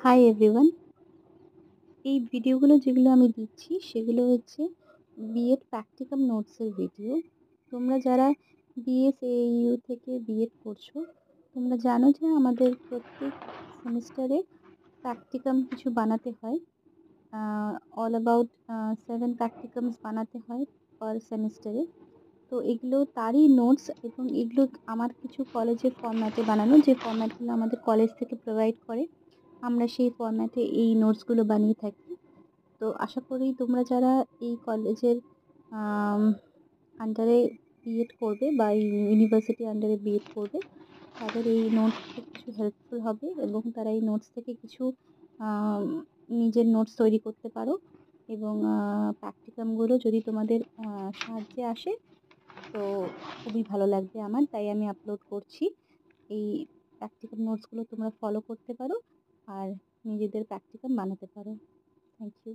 Hi everyone. এই ভিডিওগুলো যেগুলো আমি দিচ্ছি সেগুলো হচ্ছে বিএড প্র্যাকটিকাম নোটসের ভিডিও। তোমরা যারা বিএসএইউ থেকে বিএড করছো, তোমরা জানো যে আমাদের প্রত্যেক সেমিস্টারে প্র্যাকটিকাম কিছু বানাতে হয়। অল অ্যাবাউট 7 প্র্যাকটিকামস বানাতে হয় পার সেমিস্টারে। তো এগুলো তারই নোটস এবং এগুলো আমার কিছু কলেজের ফরম্যাটে বানানো, যে ফরম্যাটগুলো আমাদের কলেজ থেকে প্রোভাইড করে। আমরা সেই ফরম্যাটে এই নোটসগুলো বানিয়ে থাকি। তো আশা করি তোমরা যারা এই কলেজের আন্ডারে বিএড করবে বা এই ইউনিভার্সিটি আন্ডারে বিএড করবে, তাদের এই নোটস থেকে কিছু হেল্পফুল হবে এবং তারা এই নোটস থেকে কিছু আম নিজের নোটস তৈরি করতে পারো এবং প্র্যাকটিকামগুলো যদি তোমাদের সাহায্যে আসে, তো খুবই ভালো লাগবে আমার। তাই আমি আপলোড করছি। এই প্র্যাকটিকাম নোটসগুলো তোমরা ফলো করতে পারো আর নিজেদের প্র্যাকটিকাম বানাতে পারো। Thank you.